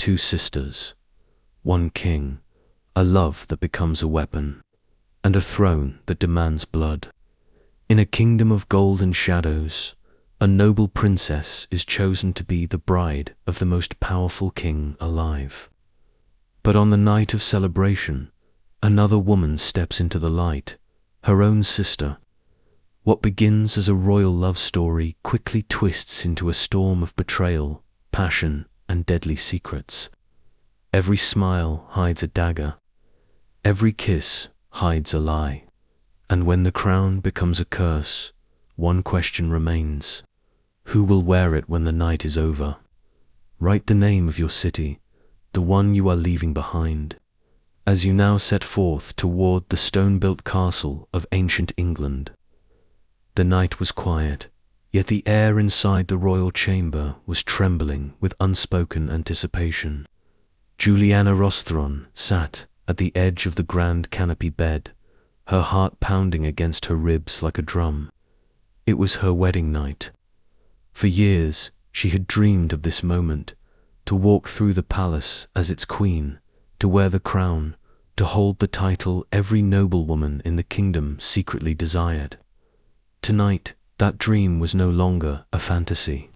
two sisters, one king, a love that becomes a weapon, and a throne that demands blood. In a kingdom of gold and shadows, a noble princess is chosen to be the bride of the most powerful king alive. But on the night of celebration, another woman steps into the light, her own sister. What begins as a royal love story quickly twists into a storm of betrayal, passion, and deadly secrets. Every smile hides a dagger. Every kiss hides a lie. And when the crown becomes a curse, one question remains. Who will wear it when the night is over? Write the name of your city, the one you are leaving behind, as you now set forth toward the stone-built castle of ancient England. The night was quiet, yet the air inside the royal chamber was trembling with unspoken anticipation. Juliana Rosthron sat at the edge of the grand canopy bed, her heart pounding against her ribs like a drum. It was her wedding night. For years, she had dreamed of this moment, to walk through the palace as its queen, to wear the crown, to hold the title every noblewoman in the kingdom secretly desired. Tonight, that dream was no longer a fantasy.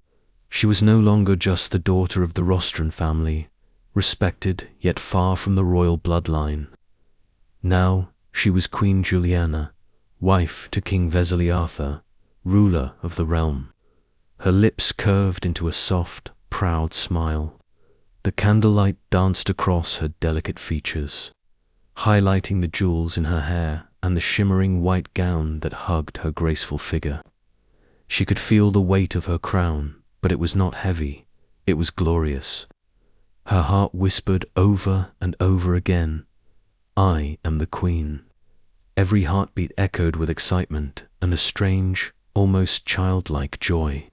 She was no longer just the daughter of the Rostron family, respected yet far from the royal bloodline. Now, she was Queen Juliana, wife to King Vesely-Arthur, ruler of the realm. Her lips curved into a soft, proud smile. The candlelight danced across her delicate features, highlighting the jewels in her hair and the shimmering white gown that hugged her graceful figure. She could feel the weight of her crown, but it was not heavy, it was glorious. Her heart whispered over and over again, "I am the queen." Every heartbeat echoed with excitement and a strange, almost childlike joy.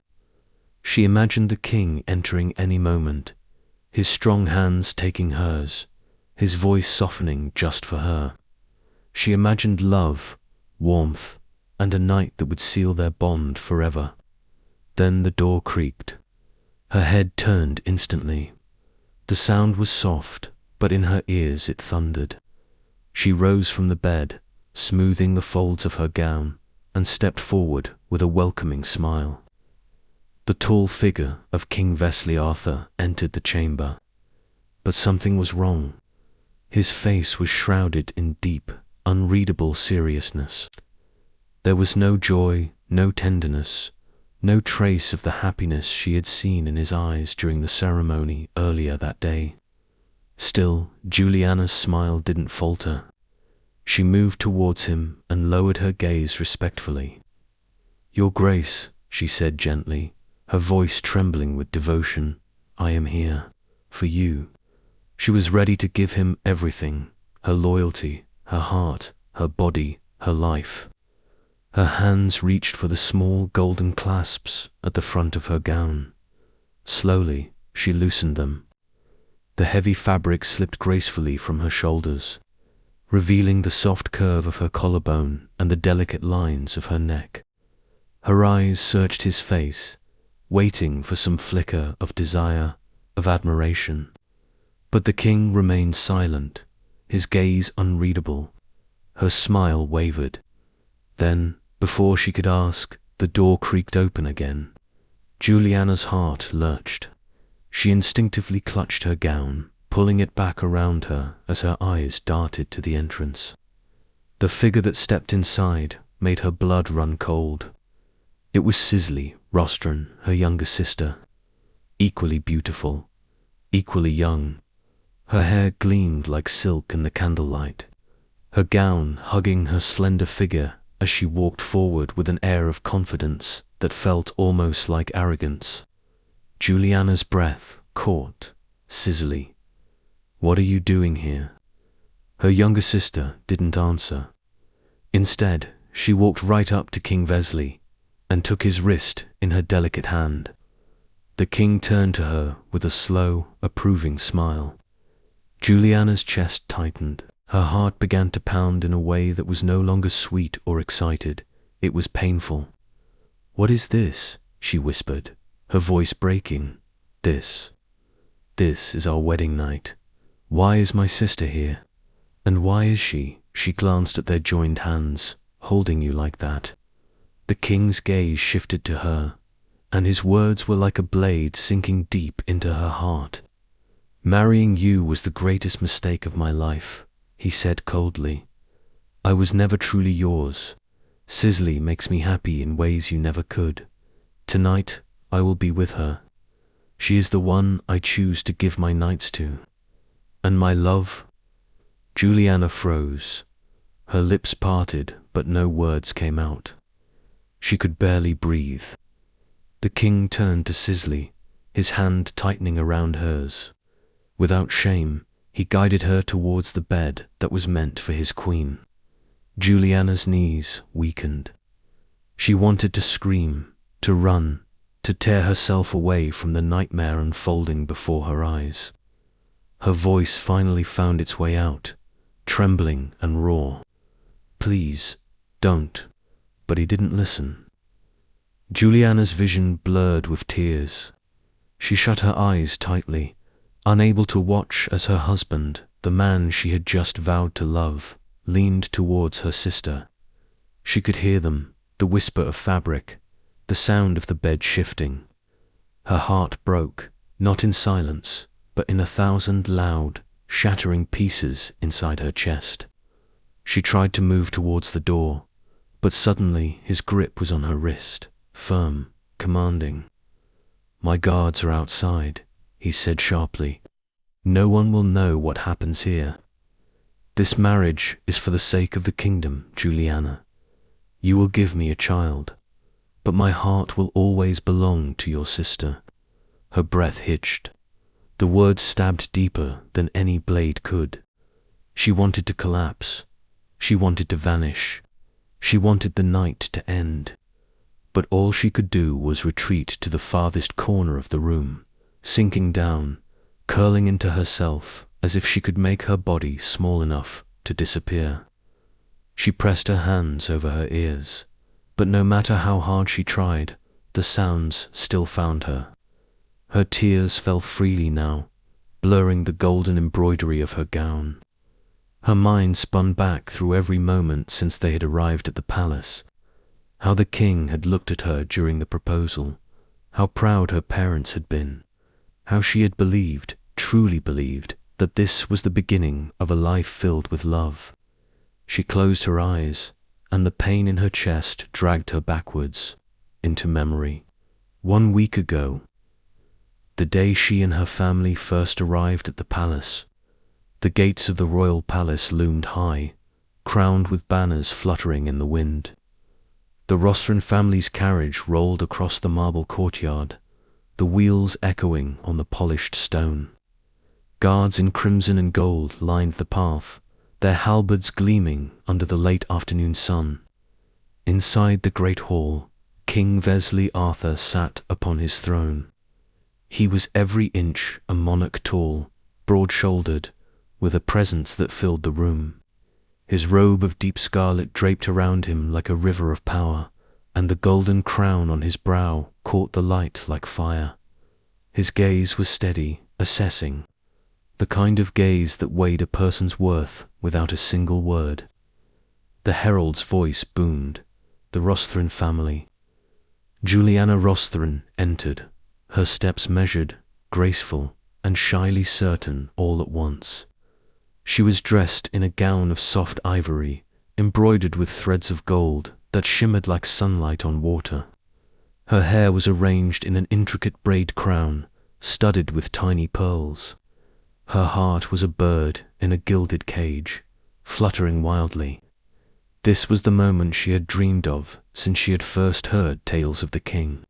She imagined the king entering any moment, his strong hands taking hers, his voice softening just for her. She imagined love, warmth, and a night that would seal their bond forever. Then the door creaked. Her head turned instantly. The sound was soft, but in her ears it thundered. She rose from the bed, smoothing the folds of her gown, and stepped forward with a welcoming smile. The tall figure of King Vesely-Arthur entered the chamber. But something was wrong. His face was shrouded in deep, unreadable seriousness. There was no joy, no tenderness, no trace of the happiness she had seen in his eyes during the ceremony earlier that day. Still, Juliana's smile didn't falter. She moved towards him and lowered her gaze respectfully. "Your Grace," she said gently, her voice trembling with devotion, "I am here, for you." She was ready to give him everything, her loyalty, her heart, her body, her life. Her hands reached for the small golden clasps at the front of her gown. Slowly, she loosened them. The heavy fabric slipped gracefully from her shoulders, revealing the soft curve of her collarbone and the delicate lines of her neck. Her eyes searched his face, waiting for some flicker of desire, of admiration. But the king remained silent, his gaze unreadable. Her smile wavered. Then, before she could ask, the door creaked open again. Juliana's heart lurched. She instinctively clutched her gown, pulling it back around her as her eyes darted to the entrance. The figure that stepped inside made her blood run cold. It was Cicely Rostron, her younger sister, equally beautiful, equally young. Her hair gleamed like silk in the candlelight, her gown hugging her slender figure as she walked forward with an air of confidence that felt almost like arrogance. Juliana's breath caught. "Cicely, what are you doing here?" Her younger sister didn't answer. Instead, she walked right up to King Vesely and took his wrist in her delicate hand. The king turned to her with a slow, approving smile. Juliana's chest tightened. Her heart began to pound in a way that was no longer sweet or excited. It was painful. "What is this?" she whispered, her voice breaking. This This is our wedding night. Why is my sister here? And why is she?" She glanced at their joined hands, "holding you like that?" The king's gaze shifted to her, and his words were like a blade sinking deep into her heart. "Marrying you was the greatest mistake of my life," he said coldly. "I was never truly yours. Sisley makes me happy in ways you never could. Tonight, I will be with her. She is the one I choose to give my nights to. And my love?" Juliana froze. Her lips parted, but no words came out. She could barely breathe. The king turned to Sisley, his hand tightening around hers. Without shame, he guided her towards the bed that was meant for his queen. Juliana's knees weakened. She wanted to scream, to run, to tear herself away from the nightmare unfolding before her eyes. Her voice finally found its way out, trembling and raw. "Please, don't." But he didn't listen. Juliana's vision blurred with tears. She shut her eyes tightly, unable to watch as her husband, the man she had just vowed to love, leaned towards her sister. She could hear them, the whisper of fabric, the sound of the bed shifting. Her heart broke, not in silence, but in 1,000 loud, shattering pieces inside her chest. She tried to move towards the door, but suddenly his grip was on her wrist, firm, commanding. "My guards are outside," he said sharply. "No one will know what happens here. This marriage is for the sake of the kingdom, Juliana. You will give me a child, but my heart will always belong to your sister." Her breath hitched. The words stabbed deeper than any blade could. She wanted to collapse. She wanted to vanish. She wanted the night to end. But all she could do was retreat to the farthest corner of the room, sinking down, curling into herself as if she could make her body small enough to disappear. She pressed her hands over her ears, but no matter how hard she tried, the sounds still found her. Her tears fell freely now, blurring the golden embroidery of her gown. Her mind spun back through every moment since they had arrived at the palace. How the king had looked at her during the proposal, how proud her parents had been, how she had believed, truly believed, that this was the beginning of a life filled with love. She closed her eyes, and the pain in her chest dragged her backwards, into memory. 1 week ago, the day she and her family first arrived at the palace. The gates of the royal palace loomed high, crowned with banners fluttering in the wind. The Rostron family's carriage rolled across the marble courtyard, the wheels echoing on the polished stone. Guards in crimson and gold lined the path, their halberds gleaming under the late afternoon sun. Inside the great hall, King Vesley Arthur sat upon his throne. He was every inch a monarch tall, broad-shouldered, with a presence that filled the room. His robe of deep scarlet draped around him like a river of power, and the golden crown on his brow caught the light like fire. His gaze was steady, assessing, the kind of gaze that weighed a person's worth without a single word. The herald's voice boomed, "The Rostron family." Juliana Rostron entered, her steps measured, graceful, and shyly certain all at once. She was dressed in a gown of soft ivory, embroidered with threads of gold that shimmered like sunlight on water. Her hair was arranged in an intricate braid crown, studded with tiny pearls. Her heart was a bird in a gilded cage, fluttering wildly. This was the moment she had dreamed of since she had first heard tales of the king.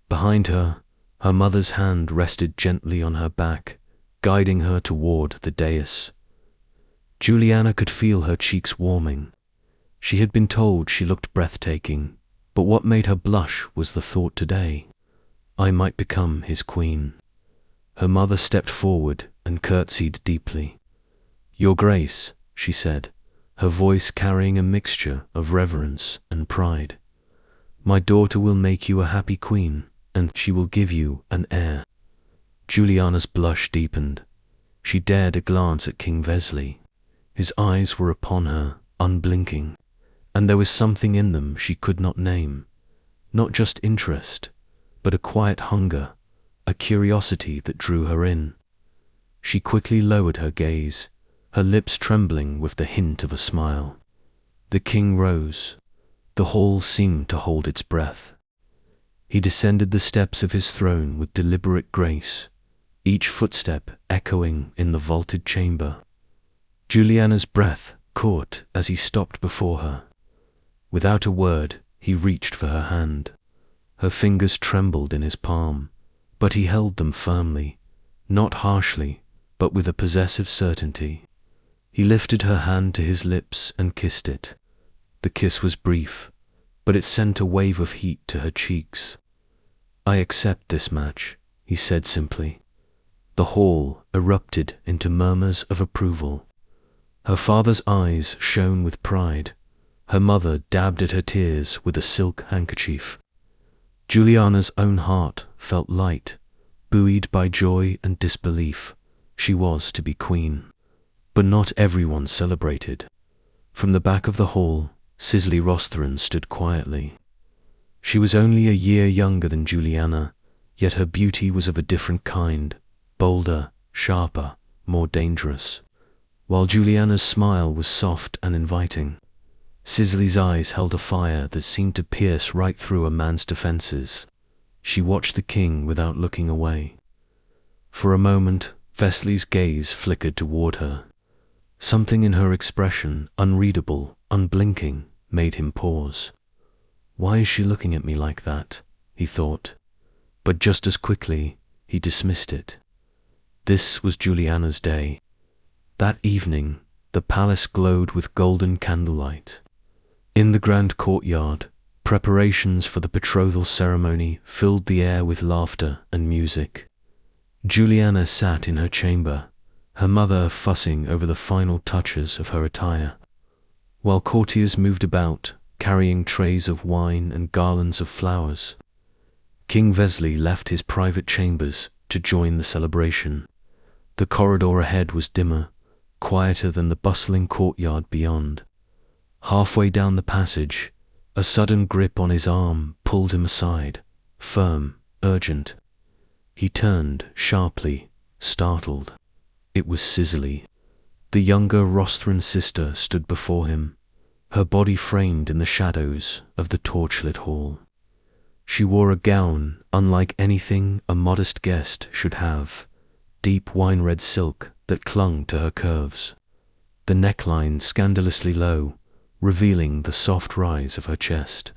Behind her, her mother's hand rested gently on her back, guiding her toward the dais. Juliana could feel her cheeks warming. She had been told she looked breathtaking, but what made her blush was the thought today, I might become his queen. Her mother stepped forward and curtsied deeply. "Your Grace," she said, her voice carrying a mixture of reverence and pride. "My daughter will make you a happy queen, and she will give you an heir." Juliana's blush deepened. She dared a glance at King Vesley. His eyes were upon her, unblinking, and there was something in them she could not name. Not just interest, but a quiet hunger, a curiosity that drew her in. She quickly lowered her gaze, her lips trembling with the hint of a smile. The king rose. The hall seemed to hold its breath. He descended the steps of his throne with deliberate grace, each footstep echoing in the vaulted chamber. Juliana's breath caught as he stopped before her. Without a word, he reached for her hand. Her fingers trembled in his palm, but he held them firmly, not harshly, but with a possessive certainty. He lifted her hand to his lips and kissed it. The kiss was brief, but it sent a wave of heat to her cheeks. "I accept this match," he said simply. The hall erupted into murmurs of approval. Her father's eyes shone with pride. Her mother dabbed at her tears with a silk handkerchief. Juliana's own heart felt light, buoyed by joy and disbelief. She was to be queen. But not everyone celebrated. From the back of the hall, Cicely Rostheron stood quietly. She was only a year younger than Juliana, yet her beauty was of a different kind, bolder, sharper, more dangerous. While Juliana's smile was soft and inviting, Cicely's eyes held a fire that seemed to pierce right through a man's defenses. She watched the king without looking away. For a moment, Vesley's gaze flickered toward her. Something in her expression, unreadable, unblinking, made him pause. "Why is she looking at me like that?" he thought. But just as quickly, he dismissed it. This was Juliana's day. That evening, the palace glowed with golden candlelight. In the grand courtyard, preparations for the betrothal ceremony filled the air with laughter and music. Juliana sat in her chamber, her mother fussing over the final touches of her attire, while courtiers moved about, carrying trays of wine and garlands of flowers. King Vesley left his private chambers to join the celebration. The corridor ahead was dimmer, quieter than the bustling courtyard beyond. Halfway down the passage, a sudden grip on his arm pulled him aside, firm, urgent. He turned sharply, startled. It was Cicely. The younger Rostheron sister stood before him, her body framed in the shadows of the torchlit hall. She wore a gown unlike anything a modest guest should have, deep wine-red silk that clung to her curves, the neckline scandalously low, revealing the soft rise of her chest.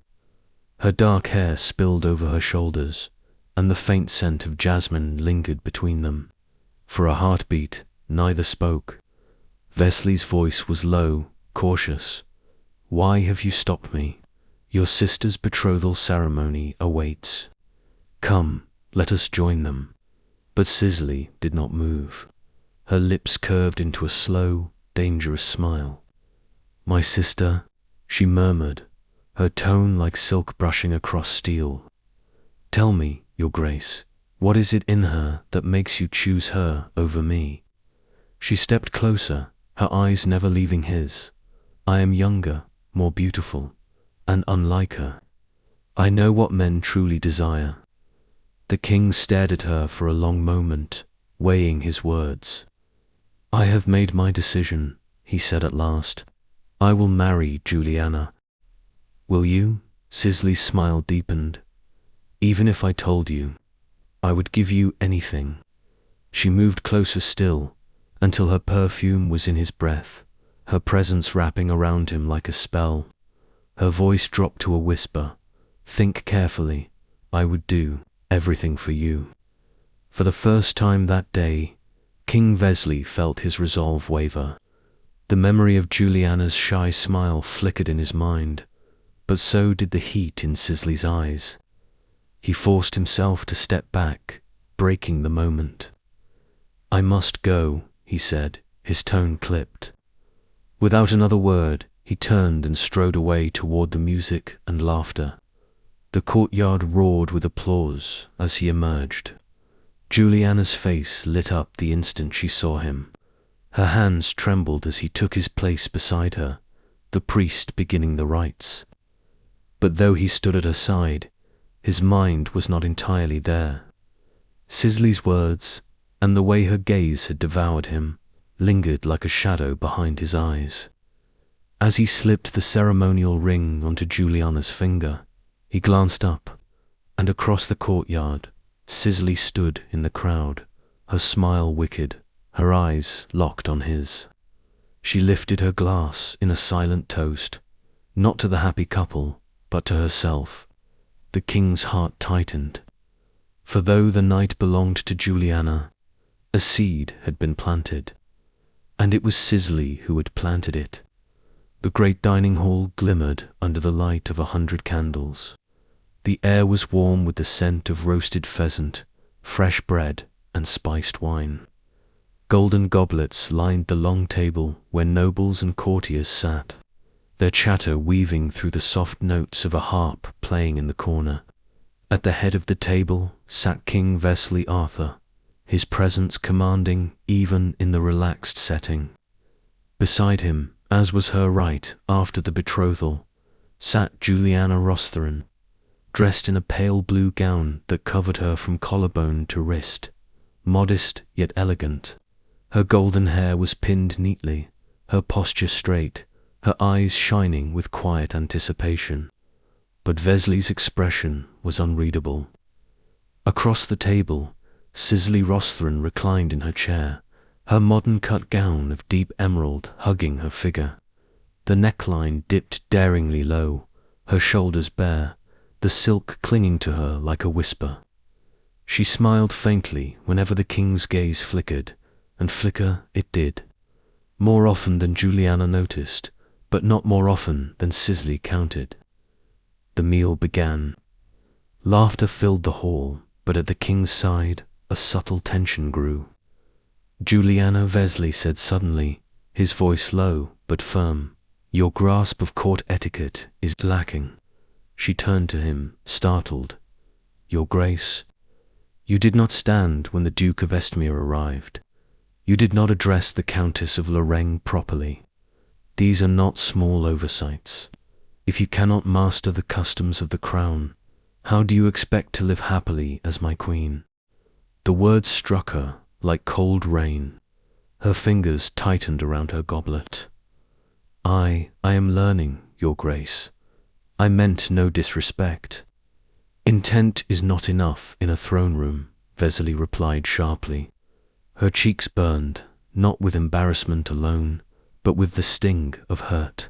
Her dark hair spilled over her shoulders, and the faint scent of jasmine lingered between them. For a heartbeat, neither spoke. Vesley's voice was low, cautious. "Why have you stopped me? Your sister's betrothal ceremony awaits. Come, let us join them." But Cicely did not move. Her lips curved into a slow, dangerous smile. "My sister," she murmured, her tone like silk brushing across steel. "Tell me, Your Grace, what is it in her that makes you choose her over me?" She stepped closer, her eyes never leaving his. "I am younger, more beautiful, and unlike her. I know what men truly desire." The king stared at her for a long moment, weighing his words. "I have made my decision," he said at last. "I will marry Juliana." "Will you?" Cicely's smile deepened. "Even if I told you, I would give you anything." She moved closer still, until her perfume was in his breath, her presence wrapping around him like a spell. Her voice dropped to a whisper. "Think carefully. I would do everything for you." For the first time that day, King Vesley felt his resolve waver. The memory of Juliana's shy smile flickered in his mind, but so did the heat in Cicely's eyes. He forced himself to step back, breaking the moment. "I must go," he said, his tone clipped. Without another word, he turned and strode away toward the music and laughter. The courtyard roared with applause as he emerged. Juliana's face lit up the instant she saw him. Her hands trembled as he took his place beside her, the priest beginning the rites. But though he stood at her side, his mind was not entirely there. Sisley's words, and the way her gaze had devoured him, lingered like a shadow behind his eyes. As he slipped the ceremonial ring onto Juliana's finger, he glanced up, and across the courtyard, Sisley stood in the crowd, her smile wicked, her eyes locked on his. She lifted her glass in a silent toast, not to the happy couple, but to herself. The king's heart tightened, for though the night belonged to Juliana, a seed had been planted, and it was Sisley who had planted it. The great dining hall glimmered under the light of 100 candles. The air was warm with the scent of roasted pheasant, fresh bread, and spiced wine. Golden goblets lined the long table where nobles and courtiers sat, their chatter weaving through the soft notes of a harp playing in the corner. At the head of the table sat King Vesely Arthur, his presence commanding even in the relaxed setting. Beside him, as was her right after the betrothal, sat Juliana Rostherin, dressed in a pale blue gown that covered her from collarbone to wrist, modest yet elegant. Her golden hair was pinned neatly, her posture straight, her eyes shining with quiet anticipation. But Vesley's expression was unreadable. Across the table, Sisley Rostherin reclined in her chair, her modern cut gown of deep emerald hugging her figure. The neckline dipped daringly low, her shoulders bare, the silk clinging to her like a whisper. She smiled faintly whenever the king's gaze flickered, and flicker it did, more often than Juliana noticed, but not more often than Sisley counted. The meal began. Laughter filled the hall, but at the king's side a subtle tension grew. Juliana Vesley said suddenly, his voice low but firm, "Your grasp of court etiquette is lacking." She turned to him, startled. "Your Grace, you did not stand when the Duke of Estmere arrived. You did not address the Countess of Lorraine properly. These are not small oversights. If you cannot master the customs of the crown, how do you expect to live happily as my queen?" The words struck her like cold rain. Her fingers tightened around her goblet. I am learning, Your Grace. I meant no disrespect." "Intent is not enough in a throne room," Vesely replied sharply. Her cheeks burned, not with embarrassment alone, but with the sting of hurt.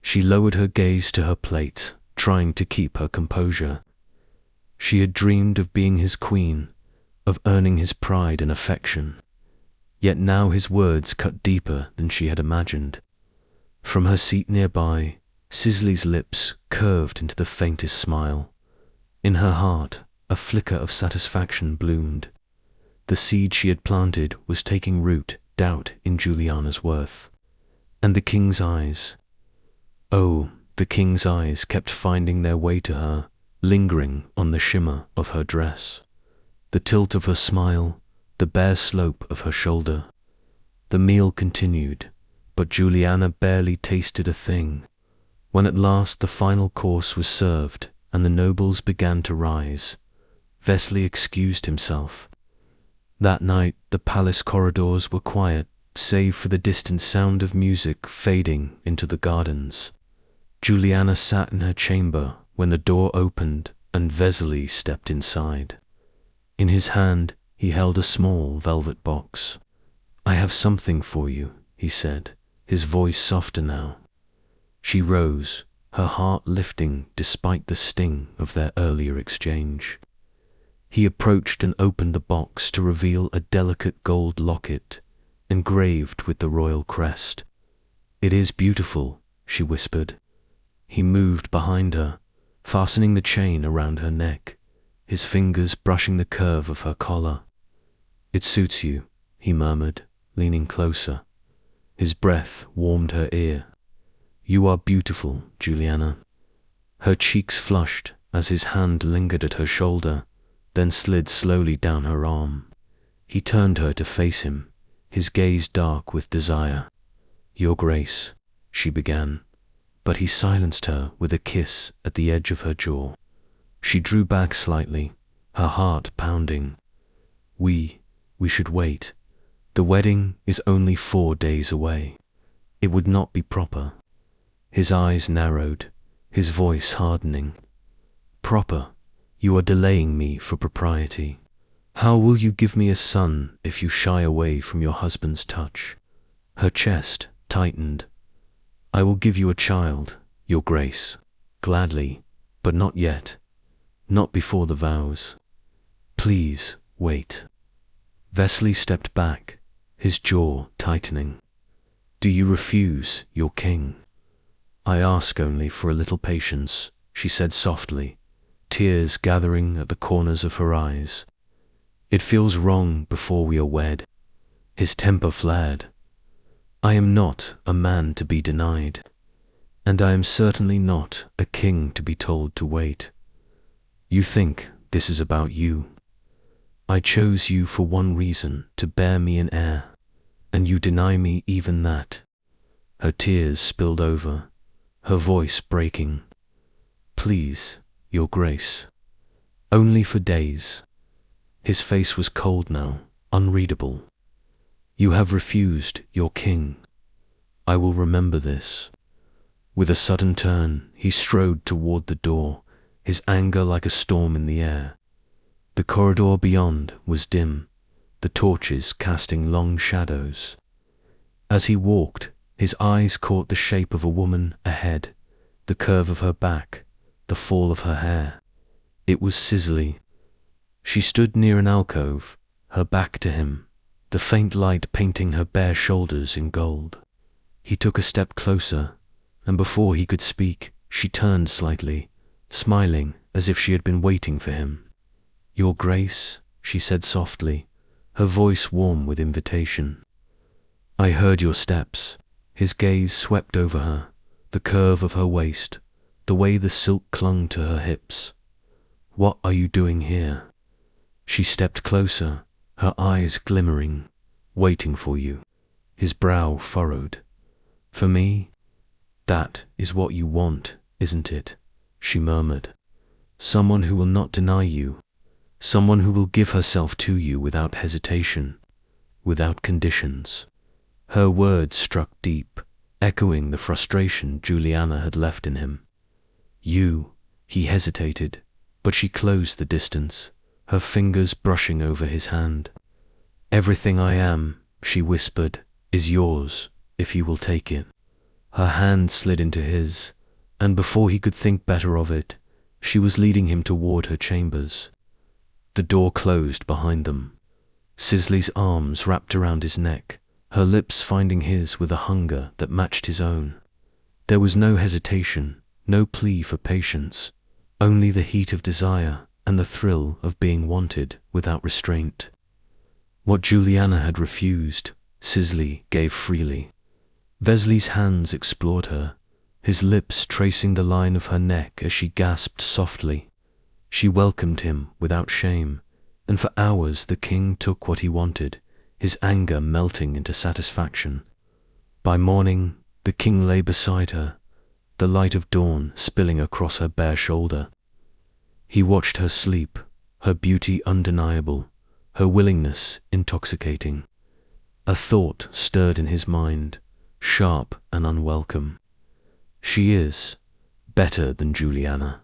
She lowered her gaze to her plate, trying to keep her composure. She had dreamed of being his queen, of earning his pride and affection. Yet now his words cut deeper than she had imagined. From her seat nearby, Sisley's lips curved into the faintest smile. In her heart, a flicker of satisfaction bloomed. The seed she had planted was taking root, doubt in Juliana's worth. And the king's eyes. Oh, the king's eyes kept finding their way to her, lingering on the shimmer of her dress, the tilt of her smile, the bare slope of her shoulder. The meal continued, but Juliana barely tasted a thing. When at last the final course was served and the nobles began to rise, Vesely excused himself. That night the palace corridors were quiet, save for the distant sound of music fading into the gardens. Juliana sat in her chamber when the door opened and Vesely stepped inside. In his hand he held a small velvet box. "I have something for you," he said, his voice softer now. She rose, her heart lifting despite the sting of their earlier exchange. He approached and opened the box to reveal a delicate gold locket, engraved with the royal crest. "It is beautiful," she whispered. He moved behind her, fastening the chain around her neck, his fingers brushing the curve of her collar. "It suits you," he murmured, leaning closer. His breath warmed her ear. "You are beautiful, Juliana." Her cheeks flushed as his hand lingered at her shoulder, then slid slowly down her arm. He turned her to face him, his gaze dark with desire. "Your Grace," she began, but he silenced her with a kiss at the edge of her jaw. She drew back slightly, her heart pounding. We should wait. The wedding is only 4 days away. It would not be proper." His eyes narrowed, his voice hardening. "Proper? You are delaying me for propriety. How will you give me a son if you shy away from your husband's touch?" Her chest tightened. "I will give you a child, Your Grace, gladly, but not yet. Not before the vows. Please wait." Wesley stepped back, his jaw tightening. "Do you refuse, your king?" "I ask only for a little patience," she said softly, tears gathering at the corners of her eyes. "It feels wrong before we are wed." His temper flared. "I am not a man to be denied, and I am certainly not a king to be told to wait. You think this is about you. I chose you for one reason, to bear me an heir, and you deny me even that." Her tears spilled over, her voice breaking. "Please, Your Grace, only for days." His face was cold now, unreadable. "You have refused your king. I will remember this." With a sudden turn, he strode toward the door, his anger like a storm in the air. The corridor beyond was dim, the torches casting long shadows. As he walked, his eyes caught the shape of a woman ahead, the curve of her back, the fall of her hair. It was Cicely. She stood near an alcove, her back to him, the faint light painting her bare shoulders in gold. He took a step closer, and before he could speak, she turned slightly, smiling as if she had been waiting for him. "Your Grace," she said softly, her voice warm with invitation. "I heard your steps." His gaze swept over her, the curve of her waist, the way the silk clung to her hips. "What are you doing here?" She stepped closer, her eyes glimmering. "Waiting for you." His brow furrowed. "For me? That is what you want, isn't it?" she murmured. "Someone who will not deny you, someone who will give herself to you without hesitation, without conditions." Her words struck deep, echoing the frustration Juliana had left in him. "You," he hesitated, but she closed the distance, her fingers brushing over his hand. "Everything I am," she whispered, "is yours, if you will take it." Her hand slid into his, and before he could think better of it, she was leading him toward her chambers. The door closed behind them. Cicely's arms wrapped around his neck, her lips finding his with a hunger that matched his own. There was no hesitation, no plea for patience, only the heat of desire and the thrill of being wanted without restraint. What Juliana had refused, Cicely gave freely. Wesley's hands explored her, his lips tracing the line of her neck as she gasped softly. She welcomed him without shame, and for hours the king took what he wanted, his anger melting into satisfaction. By morning, the king lay beside her, the light of dawn spilling across her bare shoulder. He watched her sleep, her beauty undeniable, her willingness intoxicating. A thought stirred in his mind, sharp and unwelcome. She is better than Juliana.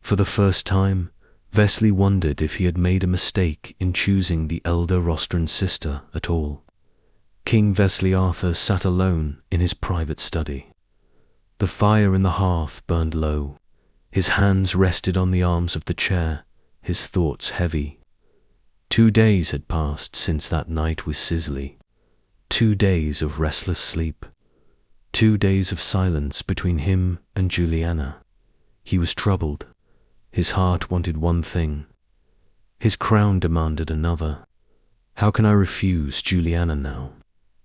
For the first time, Wesley wondered if he had made a mistake in choosing the elder Rostron sister at all. King Wesley Arthur sat alone in his private study. The fire in the hearth burned low. His hands rested on the arms of the chair, his thoughts heavy. 2 days had passed since that night with Cicely. 2 days of restless sleep. 2 days of silence between him and Juliana. He was troubled. His heart wanted one thing. His crown demanded another. How can I refuse Juliana now?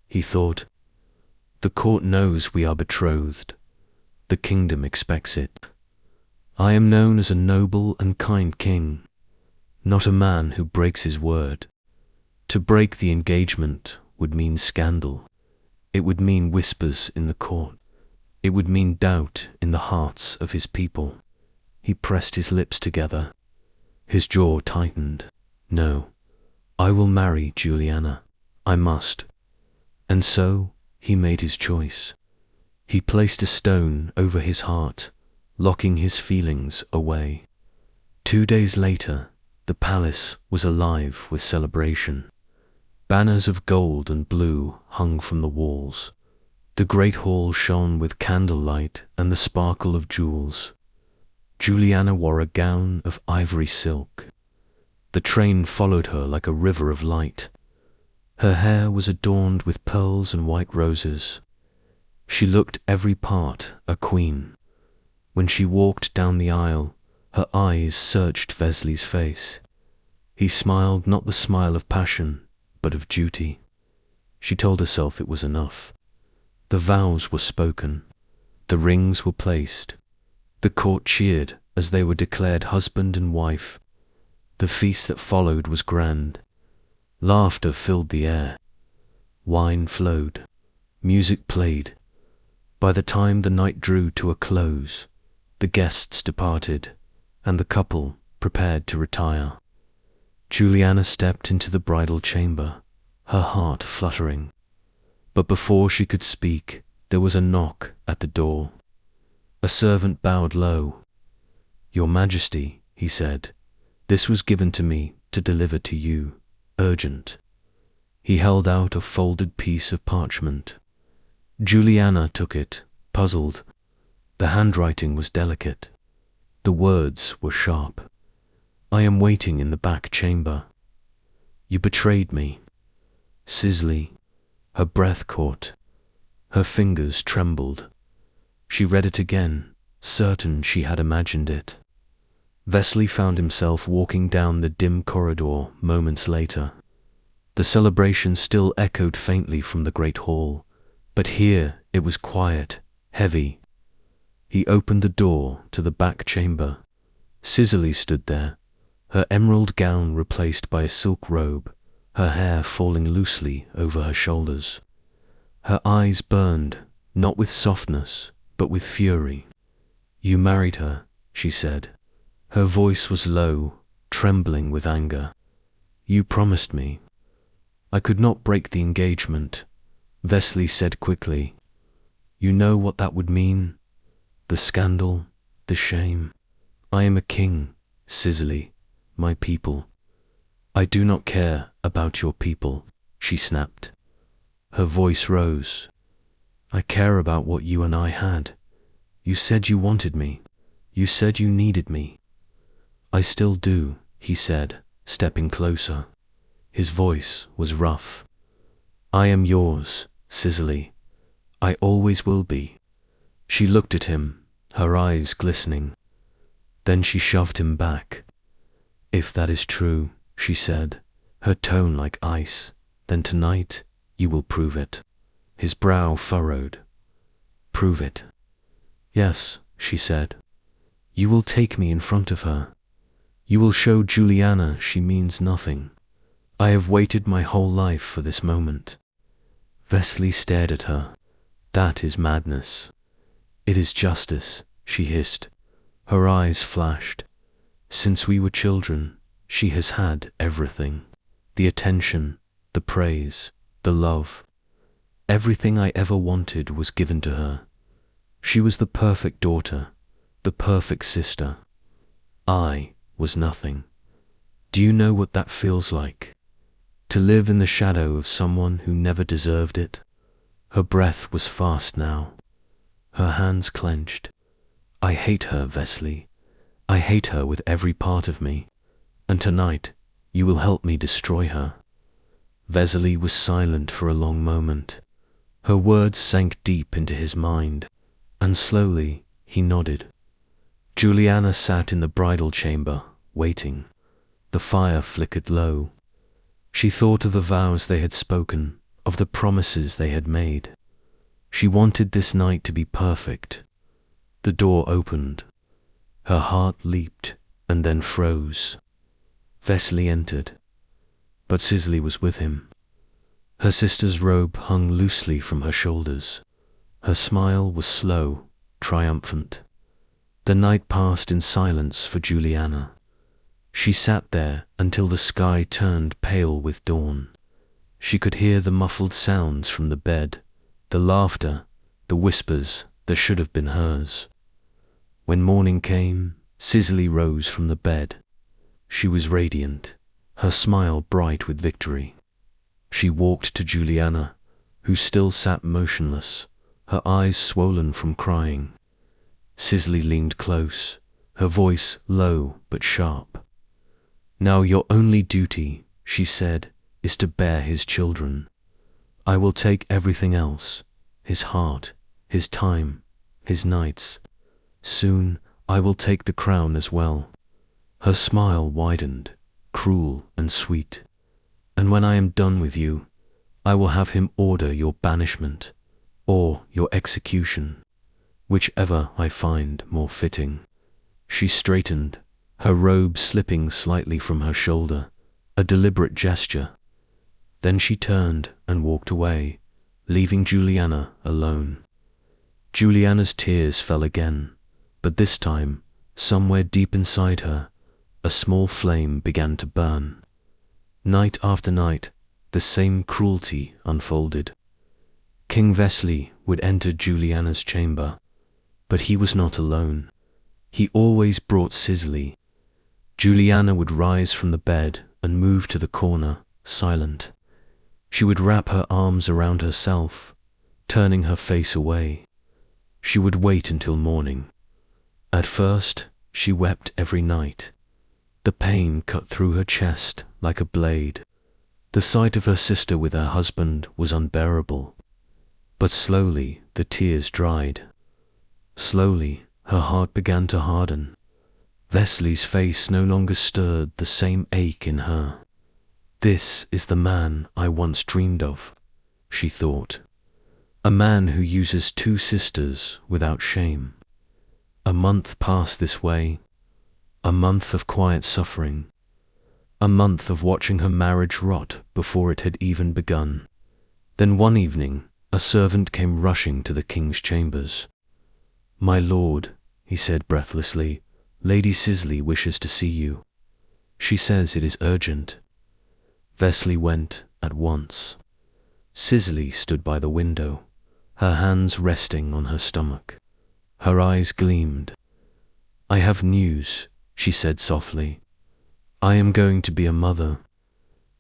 He thought. The court knows we are betrothed. The kingdom expects it. I am known as a noble and kind king. not a man who breaks his word. To break the engagement would mean scandal. It would mean whispers in the court. It would mean doubt in the hearts of his people. He pressed his lips together. His jaw tightened. No, I will marry Juliana. I must. And so he made his choice. He placed a stone over his heart, locking his feelings away. 2 days later, the palace was alive with celebration. Banners of gold and blue hung from the walls. The great hall shone with candlelight and the sparkle of jewels. Juliana wore a gown of ivory silk. The train followed her like a river of light. Her hair was adorned with pearls and white roses. She looked every part a queen. When she walked down the aisle, her eyes searched Wesley's face. He smiled not the smile of passion, but of duty. She told herself it was enough. The vows were spoken. The rings were placed. The court cheered as they were declared husband and wife. The feast that followed was grand. Laughter filled the air. Wine flowed. Music played. By the time the night drew to a close, the guests departed, and the couple prepared to retire. Juliana stepped into the bridal chamber, her heart fluttering. But before she could speak, there was a knock at the door. A servant bowed low. "Your Majesty," he said, "this was given to me to deliver to you, urgent." He held out a folded piece of parchment. Juliana took it, puzzled. The handwriting was delicate. The words were sharp. "I am waiting in the back chamber. You betrayed me." Sizzly, her breath caught. Her fingers trembled. She read it again, certain she had imagined it. Wesley found himself walking down the dim corridor moments later. The celebration still echoed faintly from the great hall, but here it was quiet, heavy. He opened the door to the back chamber. Cicely stood there, her emerald gown replaced by a silk robe, her hair falling loosely over her shoulders. Her eyes burned, not with softness, but with fury. "You married her," she said. Her voice was low, trembling with anger. "You promised me." "I could not break the engagement," Wesley said quickly. "You know what that would mean? The scandal, the shame. I am a king, Cicely, my people." "I do not care about your people," she snapped. Her voice rose. "I care about what you and I had. You said you wanted me. You said you needed me." "I still do," he said, stepping closer. His voice was rough. "I am yours, Cicely. I always will be." She looked at him, her eyes glistening. Then she shoved him back. "If that is true," she said, her tone like ice, "then tonight you will prove it." His brow furrowed. "Prove it?" "Yes," she said. "You will take me in front of her. You will show Juliana she means nothing. I have waited my whole life for this moment." Wesley stared at her. "That is madness." "It is justice," she hissed. Her eyes flashed. "Since we were children, she has had everything. The attention, the praise, the love. Everything I ever wanted was given to her. She was the perfect daughter, the perfect sister. I was nothing. Do you know what that feels like? To live in the shadow of someone who never deserved it?" Her breath was fast now. Her hands clenched. "I hate her, Wesley. I hate her with every part of me. And tonight, you will help me destroy her." Wesley was silent for a long moment. Her words sank deep into his mind, and slowly he nodded. Juliana sat in the bridal chamber, waiting. The fire flickered low. She thought of the vows they had spoken, of the promises they had made. She wanted this night to be perfect. The door opened. Her heart leaped and then froze. Vesely entered, but Cicely was with him. Her sister's robe hung loosely from her shoulders. Her smile was slow, triumphant. The night passed in silence for Juliana. She sat there until the sky turned pale with dawn. She could hear the muffled sounds from the bed, the laughter, the whispers that should have been hers. When morning came, Cicely rose from the bed. She was radiant, her smile bright with victory. She walked to Juliana, who still sat motionless, her eyes swollen from crying. Cicely leaned close, her voice low but sharp. "Now your only duty," she said, "is to bear his children. I will take everything else, his heart, his time, his nights. Soon I will take the crown as well." Her smile widened, cruel and sweet. "And when I am done with you, I will have him order your banishment or your execution, whichever I find more fitting." She straightened, her robe slipping slightly from her shoulder, a deliberate gesture. Then she turned and walked away, leaving Juliana alone. Juliana's tears fell again, but this time, somewhere deep inside her, a small flame began to burn. Night after night, the same cruelty unfolded. King Vesely would enter Juliana's chamber, but he was not alone. He always brought Cicely. Juliana would rise from the bed and move to the corner, silent. She would wrap her arms around herself, turning her face away. She would wait until morning. At first, she wept every night. The pain cut through her chest like a blade. The sight of her sister with her husband was unbearable. But slowly the tears dried. Slowly her heart began to harden. Vesely's face no longer stirred the same ache in her. "This is the man I once dreamed of," she thought. "A man who uses two sisters without shame." A month passed this way, a month of quiet suffering, a month of watching her marriage rot before it had even begun. Then one evening, a servant came rushing to the king's chambers. "My lord," he said breathlessly, "Lady Cicely wishes to see you. She says it is urgent." Vesely went at once. Cicely stood by the window, her hands resting on her stomach. Her eyes gleamed. "I have news," she said softly. "I am going to be a mother."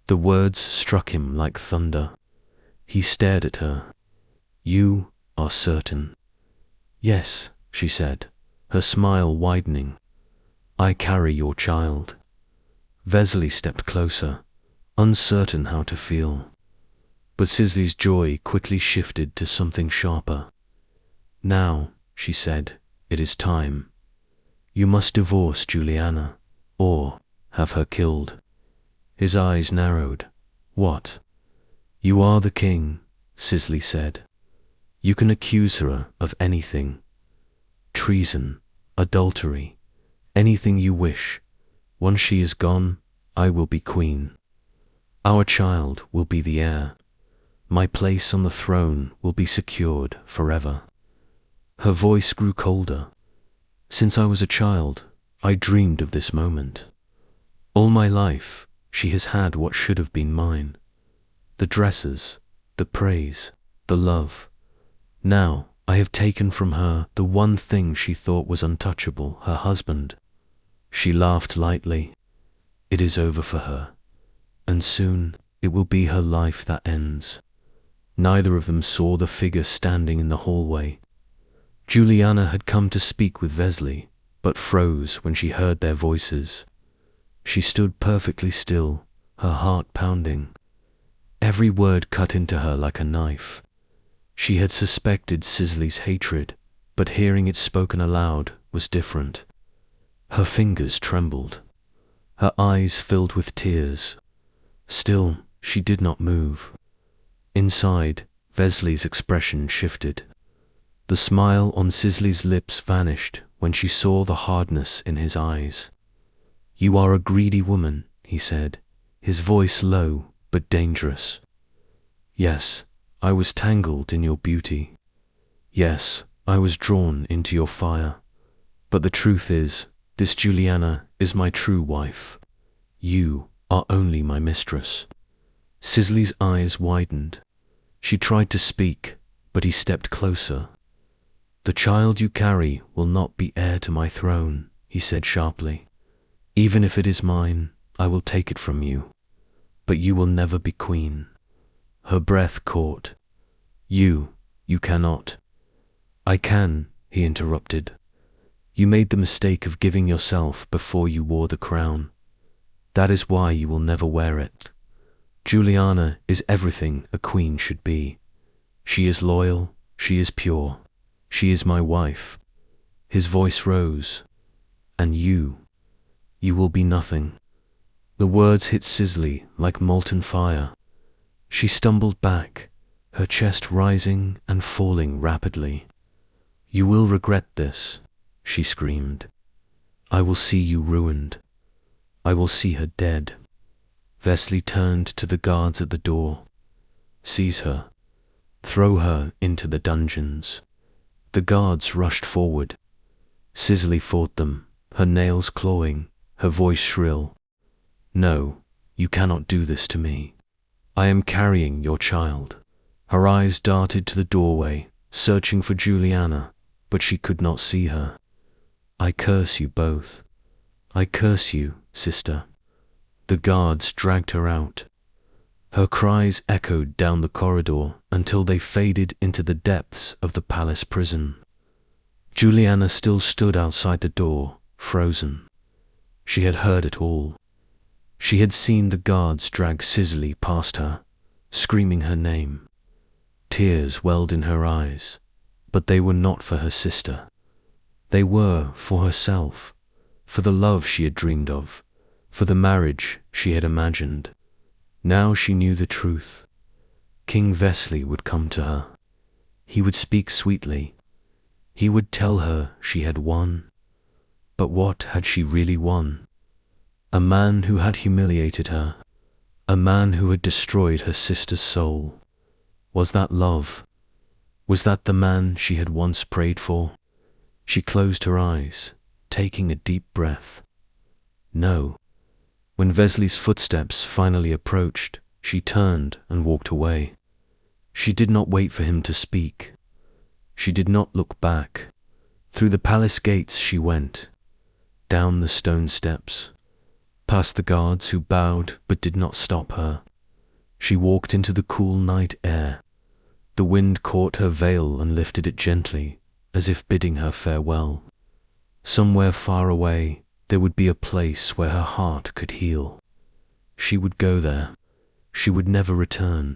The words struck him like thunder. He stared at her. "You are certain?" "Yes," she said, her smile widening. "I carry your child." Vesely stepped closer, uncertain how to feel. But Cicely's joy quickly shifted to something sharper. "Now," she said, "it is time. You must divorce Juliana, or have her killed." His eyes narrowed. "What?" "You are the king," Cicely said. "You can accuse her of anything. Treason, adultery, anything you wish. Once she is gone, I will be queen. Our child will be the heir. My place on the throne will be secured forever." Her voice grew colder. "Since I was a child, I dreamed of this moment. All my life, she has had what should have been mine. The dresses, the praise, the love. Now I have taken from her the one thing she thought was untouchable, her husband." She laughed lightly. "It is over for her, and soon it will be her life that ends." Neither of them saw the figure standing in the hallway. Juliana had come to speak with Vesely, but froze when she heard their voices. She stood perfectly still, her heart pounding. Every word cut into her like a knife. She had suspected Cicely's hatred, but hearing it spoken aloud was different. Her fingers trembled. Her eyes filled with tears. Still, she did not move. Inside, Vesely's expression shifted. The smile on Cicely's lips vanished when she saw the hardness in his eyes. "You are a greedy woman," he said, his voice low but dangerous. Yes, I was tangled in your beauty. Yes, I was drawn into your fire. But the truth is, this Juliana is my true wife. You are only my mistress. Cicely's eyes widened. She tried to speak, but he stepped closer. The child you carry will not be heir to my throne, he said sharply. Even if it is mine, I will take it from you. But you will never be queen. Her breath caught. You cannot. I can, he interrupted. You made the mistake of giving yourself before you wore the crown. That is why you will never wear it. Juliana is everything a queen should be. She is loyal, she is pure, she is my wife. His voice rose. And you will be nothing. The words hit Cicely like molten fire. She stumbled back, her chest rising and falling rapidly. You will regret this, she screamed. I will see you ruined. I will see her dead. Wesley turned to the guards at the door. Seize her. Throw her into the dungeons. The guards rushed forward. Cicely fought them, her nails clawing, her voice shrill. No, you cannot do this to me. I am carrying your child. Her eyes darted to the doorway, searching for Juliana, but she could not see her. I curse you both. I curse you, sister. The guards dragged her out. Her cries echoed down the corridor until they faded into the depths of the palace prison. Juliana still stood outside the door, frozen. She had heard it all. She had seen the guards drag Cicely past her, screaming her name. Tears welled in her eyes, but they were not for her sister. They were for herself, for the love she had dreamed of, for the marriage she had imagined. Now she knew the truth. King Wesley would come to her. He would speak sweetly. He would tell her she had won. But what had she really won? A man who had humiliated her, a man who had destroyed her sister's soul. Was that love? Was that the man she had once prayed for? She closed her eyes, taking a deep breath. No. When Wesley's footsteps finally approached, she turned and walked away. She did not wait for him to speak. She did not look back. Through the palace gates she went, down the stone steps, past the guards who bowed but did not stop her. She walked into the cool night air. The wind caught her veil and lifted it gently, as if bidding her farewell. Somewhere far away, there would be a place where her heart could heal. She would go there. She would never return.